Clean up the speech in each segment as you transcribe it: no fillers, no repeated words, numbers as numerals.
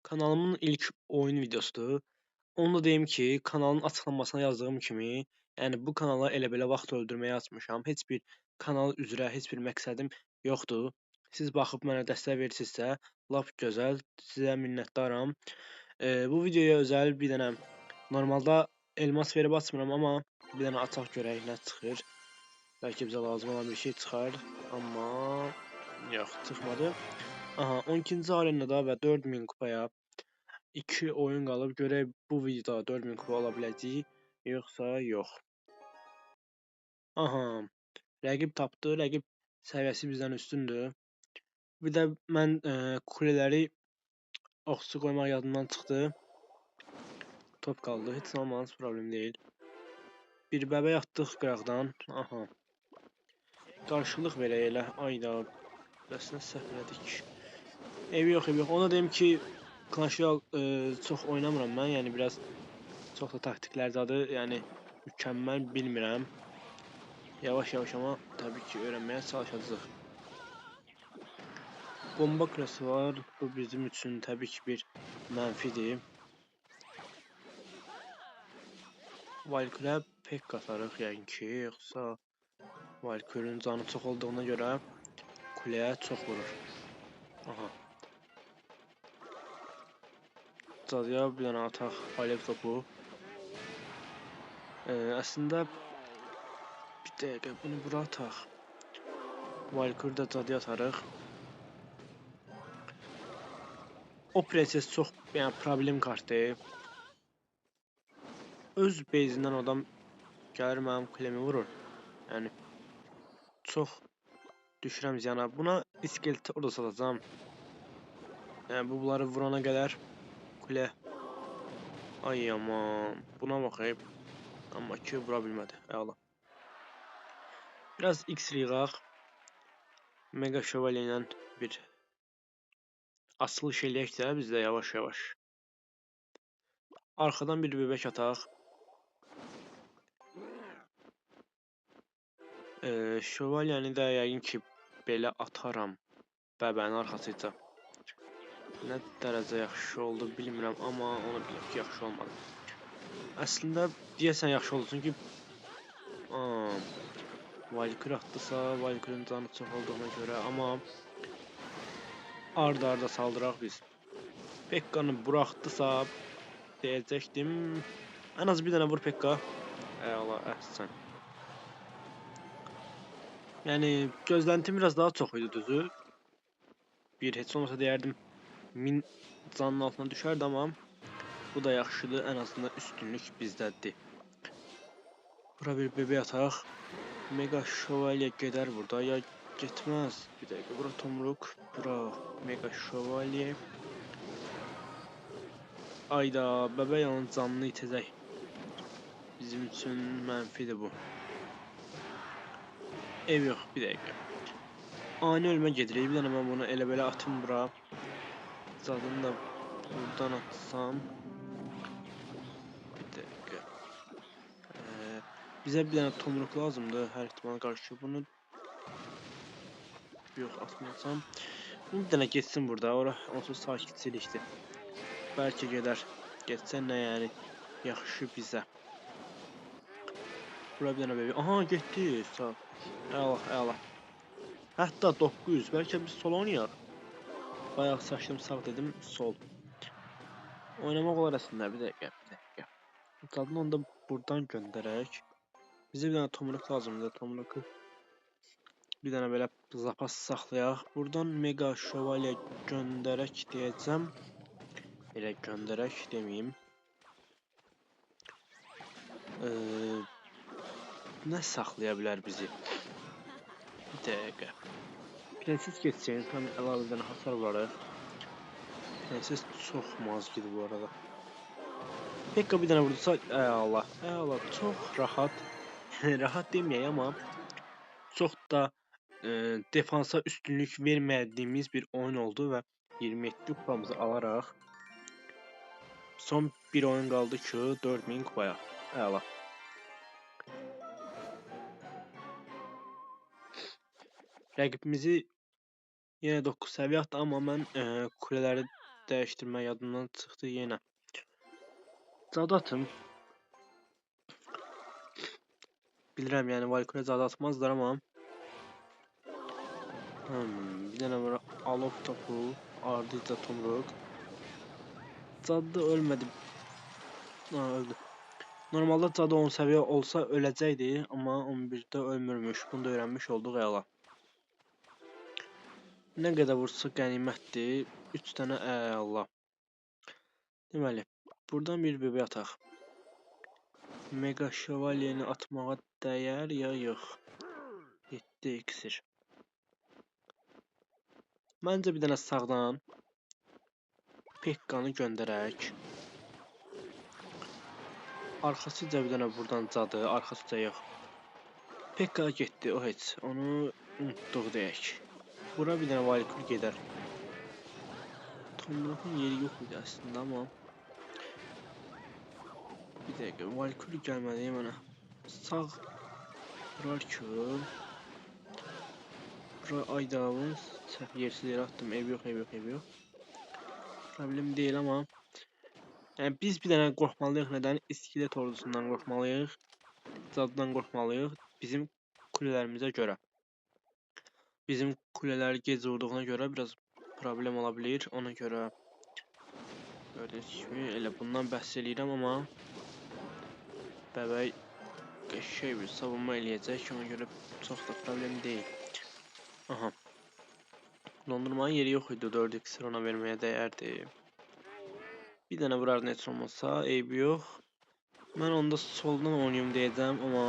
Kanalımın ilk oyun videosudur. Onu da deyim ki, kanalın açıqlamasına yazdığım kimi, yəni bu kanala elə belə vaxt öldürməyə açmışam. Heç bir kanal üzrə heç bir məqsədim yoxdur. Siz baxıb mənə dəstək verirsinizsə, lap gözəl, sizə minnətdaram. Bu videoya özəl bir dənə normalda elmas verib açmıram, amma bir dənə açaq görək nə çıxır. Bəlkə bizə lazım olan bir şey çıxar, amma yox, çıxmadı. Aha, 12-ci arenada və 4000 kupaya 2 oyun qalıb. Görək bu videoda 4000 kupa ala biləcəyik, yoxsa yox. Aha, rəqib tapdı. Rəqib səviyyəsi bizdən üstündür. Bir də mən kuleləri oxçu qoymaq yadımdan çıxdı. Top qaldı. Heç nə olmaz, problem deyil. Bir bəbək atdıq qıraqdan. Aha. Qarşılıq verək elə. Ayda. Bəs nə səhv elədik. Ev yox, ev yox. Ona deyim ki, Clash Royale çox oynamıram mən. Yəni biraz çox da taktiklərdadır. Yəni mükəmməl bilmirəm. Yavaş-yavaş amma təbii ki, öyrənməyə çalışacağıq. Bomba kürəsi var. Bu bizim üçün təbii ki, bir mənfidir. Valkürə pek qatarıq yəqin ki, yoxsa Valkürün canı çox olduğuna görə kuləyə çox vurur. Aha. Cadıya bir dənə ataq alev topu. Əslində bir dəqiqə bunu bura ataq. Valkür də cadıya atarıq. O proses çox yəni problem kartdır. Öz base'indən adam gəlir mənim kulemi vurur. Yəni çox düşürəm ziyana. Buna iskeleti orada satacağım. Yəni bunları vurana qədər kule. Ay aman. Buna baxayım. Amma ki vura bilmədi. Əla. Biraz X yığaq. Mega şövalye ilə bir açılış eləyək də biz də yavaş-yavaş. Arxadan bir bebek ataq. Şövalyəni də yəqin ki belə ataram. Bəbənin arxasıca. Nə dərəcə yaxşı oldu bilmirəm, amma onu bilək ki, yaxşı olmadı. Əslində deyəsən yaxşı oldu, çünki Valkür atdısa, Valkürün canı çox olduğuna görə, amma arda-arda saldıraq biz. Pekkanı buraxdısa deyəcəkdim. Ən az bir dənə vur Pekka. Əla, əhsən. Yəni gözləntim biraz daha çox idi düzü. Bir heç olmasa deyərdim 1000 canın altına düşərdi, amma bu da yaxşıdır. Ən azından üstünlük bizdədir. Bura bir bebek ataq. Mega şövalye gedər burada, ya getməz. Bir dəqiqə, bura tomruk, bura mega şövalye. Ayda, bəbək onun canını itəcək. Bizim üçün mənfidir bu. Ev yox, bir dəqiqə. Ani ölmə gedirik. Bir dənə mən bunu elə belə atım bura. Zadını da buradan atsam. Bir dəqiqə. Bizə bir dənə tomruk lazımdır. Hər ihtimala qarşı bunu yox atmayacam. Bir dənə getsin burada. Ora onsuz sakitçilikdir. Bəlkə gedər. Getsə nə yəni yaxşı bizə. Bura bir dənə bebek. Aha, getdi. Sağ. Əla, əla. Hətta 900. Bəlkə biz sol oynayaq. Bayaq saçdım sağ dedim, sol. Oynamaq olar əslində. Bir dəqiqə, bir dəqiqə. Qadını onda buradan göndərək. Bizə bir dənə tomruk lazımdır. Tomruku bir dənə belə zapas saxlayaq. Buradan mega şövalye göndərək deyəcəm. Elə göndərək deməyim. Nə saxlaya bilər bizi? Bir dəqiqə. Prenses geçsin. Tam əlavə bir dənə hasar varıq. Prenses çox mazgidir bu arada. Pekka bir dənə vurdursa, əla. Əla, çox rahat. Rahat deməyək, amma çox da defansa üstünlük vermədiyimiz bir oyun oldu və 27 kupamızı alaraq son bir oyun qaldı ki 4000 kupaya. Əla. Rəqibimizi yenə 9 səviyyə atdı, amma mən kuleləri dəyişdirmək yadımdan çıxdı yenə. Zad atım. Bilirəm, yəni Valkyrie zad atmazlar, amma bir dənə var alov topu, ardınca tomruk. Zadda ölmədi. Öldü. Normalda Zad 10 səviyyə olsa öləcəkdi, amma 11-də ölmürmüş. Bunu da öyrənmiş olduq, əla. Nə qədər vursa qənimətdir. 3 dənə əla. Deməli, buradan bir bebek ataq. Mega şövalyeni atmağa dəyər ya yox? 7 iksir. Məncə bir dənə sağdan Pekkanı göndərək. Arxasıca bir dənə buradan Zadı, arxasıca yox. Pekka getdi, o heç. Onu unutduq deyək. Bura bir dənə Valkyrie gedər. Tomruk'un yeri yox idi əslində, amma bir dəqiqə, Valkyrie gəlmədi mənə. Sağ vurar ki, bura Aydavın yersiz yerə atdım, ev yox, ev yox, ev yox. Problem deyil, amma yəni biz bir dənə qorxmalıyıq, nədən? İskelet ordusundan qorxmalıyıq, Zaddan qorxmalıyıq, bizim kulələrimizə görə. Bizim kulelər gec vurduğuna görə biraz problem ola bilir, ona görə gördüyünüz kimi elə bundan bəhs eləyirəm, amma bəbəy qəşəng bir savunma eləyəcək, ona görə çox da problem deyil. Aha. Dondurmanın yeri yox idi, 4 iksir ona verməyə dəyərdi. Bir dənə vurar heç olmasa, eybi yox. Mən onda soldan oynayım deyəcəm, amma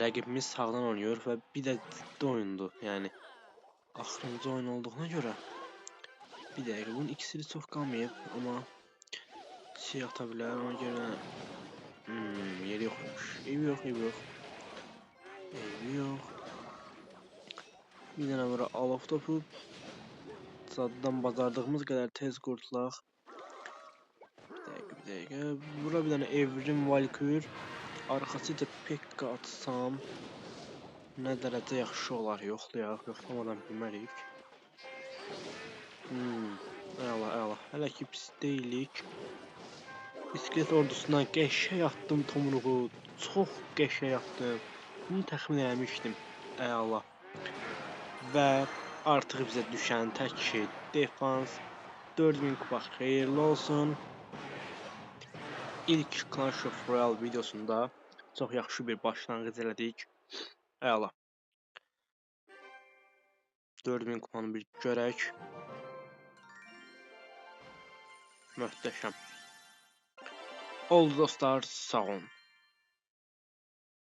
rəqibimiz sağdan oynayır və bir də ciddi oyundur, yəni axırıncı oyun olduğuna görə. Bir dəqiqə, bunun iksiri çox qalmayıb, amma şey ata bilər, ona görə yeri yoxmuş. Eybi yox, eybi yox. Eybi yox. Bir dənə bura alov topu. Zaddan bacardığımız qədər tez qurtulaq. Bir dəqiqə. Bura bir dənə evrim Valkyrie. Arxasıca Pekka atsam nə dərəcə yaxşı olar. Yoxlayaq, yoxlamadan bilmərik. Əla, əla. Hələ ki pis deyilik. İskelet ordusundan qəşəng atdım tomruğu. Çox qəşəng atdım. Bunu təxmin eləmişdim. Əla. Və artıq bizə düşən tək şey defans. 4000 kupa xeyirli olsun. İlk Clash of Royale videosunda çox yaxşı bir başlanğıc elədik. Əla. 4000 kupanı bir görək. Möhtəşəm. Oldu dostlar, sağ olun.